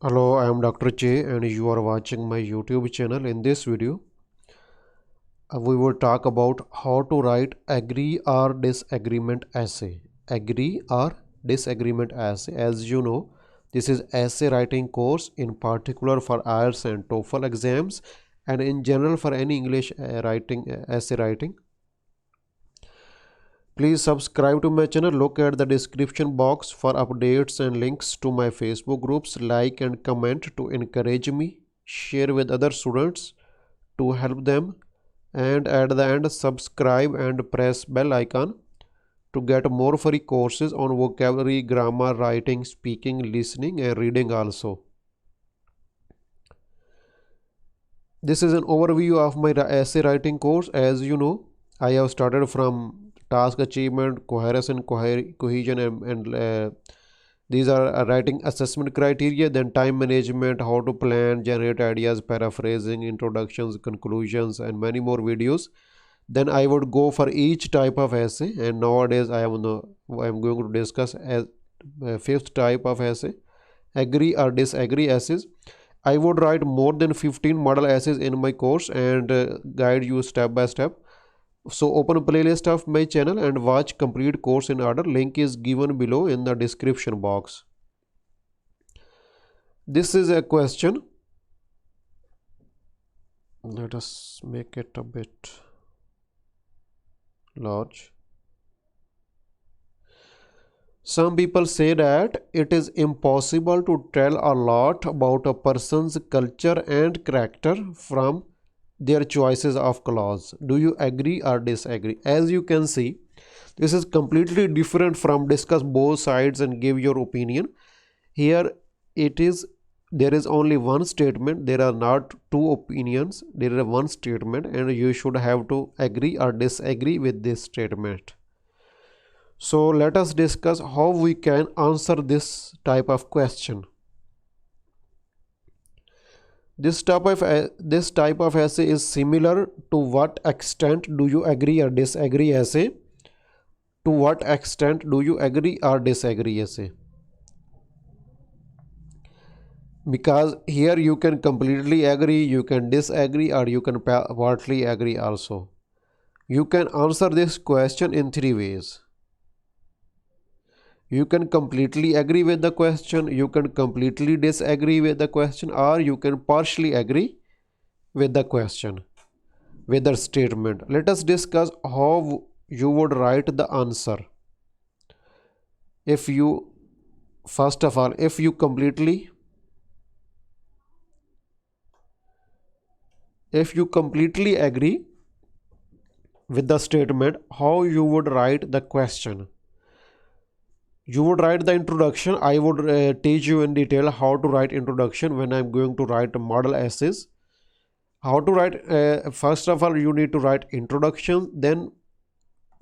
Hello, I am Dr. Che and you are watching my YouTube channel. In this video, we will talk about how to write agree or disagreement essay. Agree or disagreement essay. As you know, this is essay writing course in particular for IELTS and TOEFL exams and in general for any English essay writing. Please subscribe to my channel. Look at the description box for updates and links to my Facebook groups. Like and comment to encourage me. Share with other students to help them. And at the end, subscribe and press bell icon to get more free courses on vocabulary, grammar, writing, speaking, listening and reading also. This is an overview of my essay writing course. As you know, I have started from task achievement, coherence and cohesion and these are writing assessment criteria, then time management, how to plan, generate ideas, paraphrasing, introductions, conclusions and many more videos. Then I would go for each type of essay, and nowadays I am going to discuss as fifth type of essay, agree or disagree essays. I would write more than 15 model essays in my course and guide you step by step. So open playlist of my channel and watch complete course in order. Link is given below in the description box. This is a question. Let us make it a bit large. Some people say that it is impossible to tell a lot about a person's culture and character from their choices of clause. Do you agree or disagree? As you can see, this is completely different from discuss both sides and give your opinion. Here it is, there is only one statement. There are not two opinions. There is one statement and you should have to agree or disagree with this statement. So let us discuss how we can answer this type of question. This type of essay is similar to what extent do you agree or disagree essay. To what extent do you agree or disagree essay? Because here you can completely agree, you can disagree or you can partly agree also. You can answer this question in three ways. You can completely agree with the question, you can completely disagree with the question, or you can partially agree with the question, with the statement. Let us discuss how you would write the answer. If you, first of all, if you completely agree with the statement, how you would write the question? You would write the introduction. I would teach you in detail how to write introduction when I'm going to write model essays. How to write, first of all, you need to write introduction. Then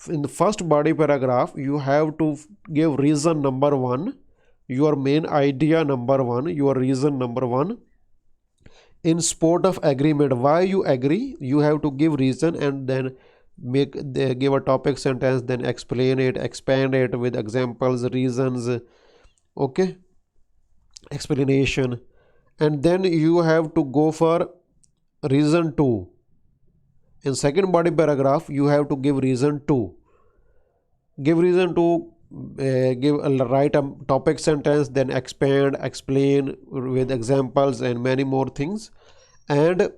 in the first body paragraph, you have to give reason number one, your main idea number one, your reason number one. In support of agreement, why you agree, you have to give reason and then give a topic sentence, then explain it, expand it with examples, reasons, okay, explanation. And then you have to go for reason 2. In second body paragraph, you have to give reason 2. Give reason 2, write a topic sentence, then expand, explain with examples and many more things. And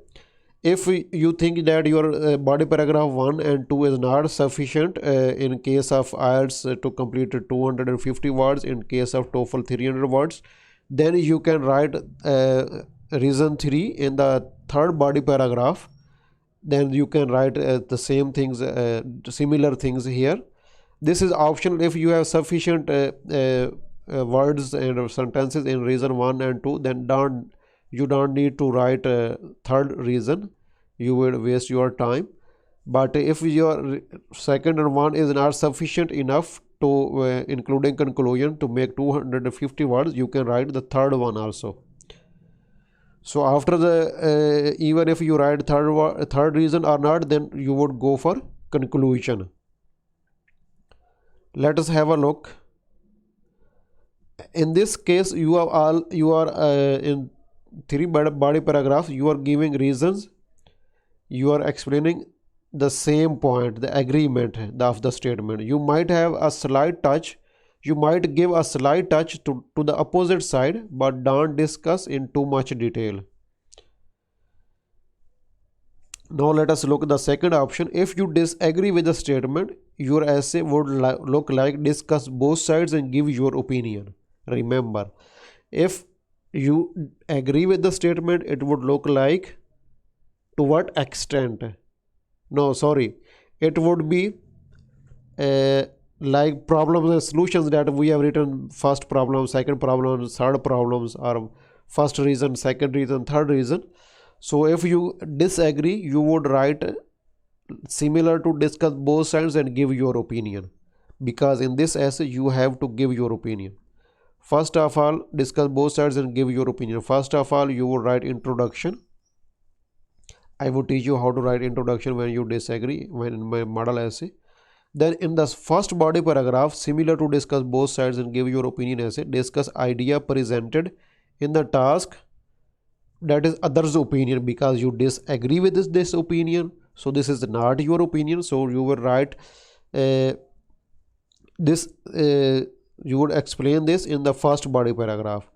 if you think that your body paragraph 1 and 2 is not sufficient, in case of IELTS to complete 250 words, in case of TOEFL 300 words, then you can write reason 3 in the third body paragraph. Then you can write the same things, similar things here. This is optional. If you have sufficient words and sentences in reason 1 and 2, then you don't need to write third reason. You will waste your time. But if your second and one is not sufficient enough to including conclusion to make 250 words, you can write the third one also. So after the even if you write third reason or not, then you would go for conclusion. Let us have a look. In this case, you are in three body paragraphs. You are giving reasons. You are explaining the same point, the agreement of the statement. You might have a slight touch. You might give a slight touch to the opposite side, but don't discuss in too much detail. Now let us look at the second option. If you disagree with the statement, your essay would look like discuss both sides and give your opinion. Remember, if you agree with the statement, it would look like to what extent? No, sorry. It would be like problems and solutions that we have written first problem, second problem, third problems, or first reason, second reason, third reason. So if you disagree, you would write similar to discuss both sides and give your opinion, because in this essay you have to give your opinion. First of all, discuss both sides and give your opinion. First of all, you would write introduction. I will teach you how to write introduction when you disagree when in my model essay. Then in the first body paragraph, similar to discuss both sides and give your opinion essay, discuss idea presented in the task, that is others' opinion, because you disagree with this opinion. So this is not your opinion. So you will write this. You would explain this in the first body paragraph.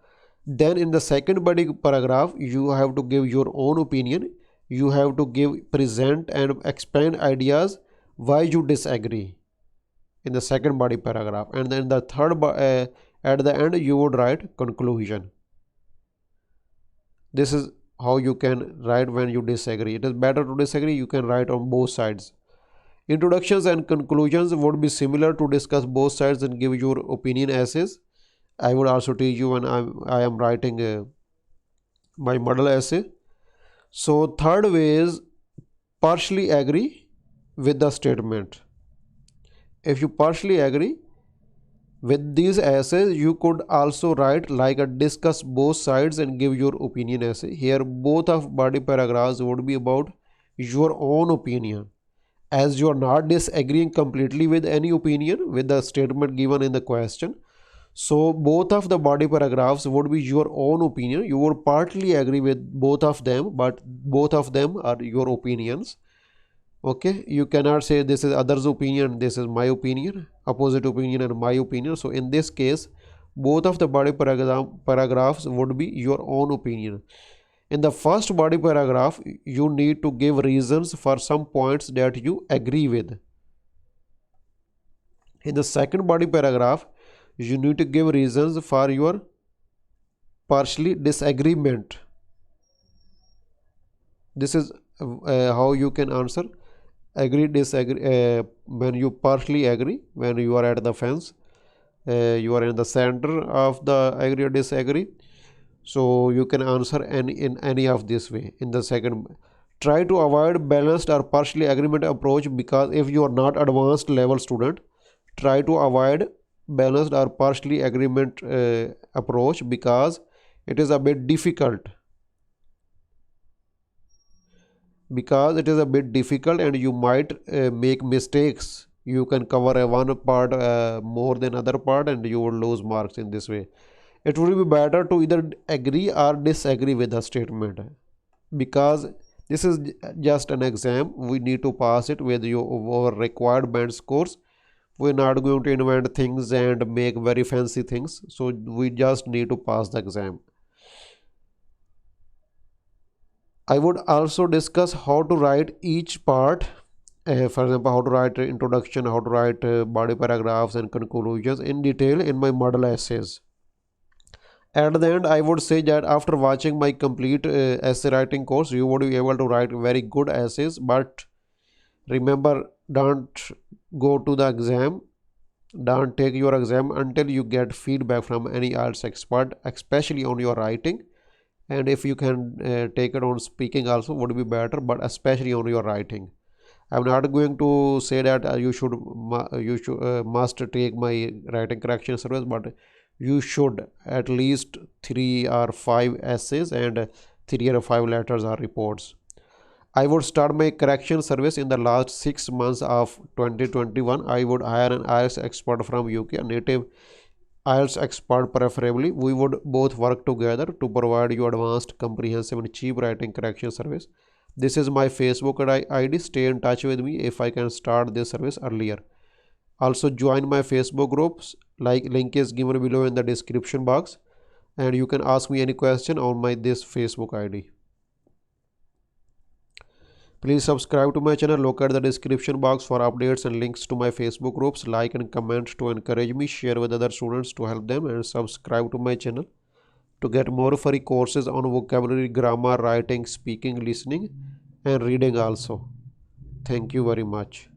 Then in the second body paragraph, you have to give your own opinion. You have to present and expand ideas why you disagree in the second body paragraph. And then the third at the end you would write conclusion. This is how you can write when you disagree. It is better to disagree. You can write on both sides. Introductions and conclusions would be similar to discuss both sides and give your opinion essays. I would also teach you when I am writing my model essay. So third way is partially agree with the statement. If you partially agree with these essays, you could also write like a discuss both sides and give your opinion essay. Here both of body paragraphs would be about your own opinion, as you are not disagreeing completely with any opinion with the statement given in the question. So both of the body paragraphs would be your own opinion. You would partly agree with both of them, but both of them are your opinions. Okay, you cannot say this is others' opinion, this is my opinion, opposite opinion and my opinion. So in this case, both of the body paragraphs would be your own opinion. In the first body paragraph, you need to give reasons for some points that you agree with. In the second body paragraph, you need to give reasons for your partially disagreement. This is how you can answer agree, disagree. When you partially agree, when you are at the fence, you are in the center of the agree or disagree. So you can answer in any of this way. In the second, try to avoid balanced or partially agreement approach, because if you are not advanced level student, try to avoid balanced or partially agreement approach, because it is a bit difficult. And you might make mistakes. You can cover one part more than other part, and you will lose marks in this way. It would be better to either agree or disagree with the statement, because this is just an exam. We need to pass it with our required band scores. We're not going to invent things and make very fancy things. So we just need to pass the exam. I would also discuss how to write each part. For example, how to write introduction, how to write body paragraphs and conclusions in detail in my model essays. At the end, I would say that after watching my complete essay writing course, you would be able to write very good essays. But remember, don't go to the exam. Don't take your exam until you get feedback from any IELTS expert, especially on your writing. And if you can take it on speaking also, would be better, but especially on your writing. I'm not going to say that you should must take my writing correction service, but you should at least 3 or 5 essays and 3 or 5 letters or reports. I would start my correction service in the last 6 months of 2021. I would hire an IELTS expert from UK, a native IELTS expert preferably. We would both work together to provide you advanced, comprehensive and cheap writing correction service. This is my Facebook ID. Stay in touch with me if I can start this service earlier. Also join my Facebook groups. Link is given below in the description box, and you can ask me any question on this Facebook ID. Please subscribe to my channel. Look at the description box for updates and links to my Facebook groups. Like and comment to encourage me. Share with other students to help them, and subscribe to my channel to get more free courses on vocabulary, grammar, writing, speaking, listening and reading also. Thank you very much.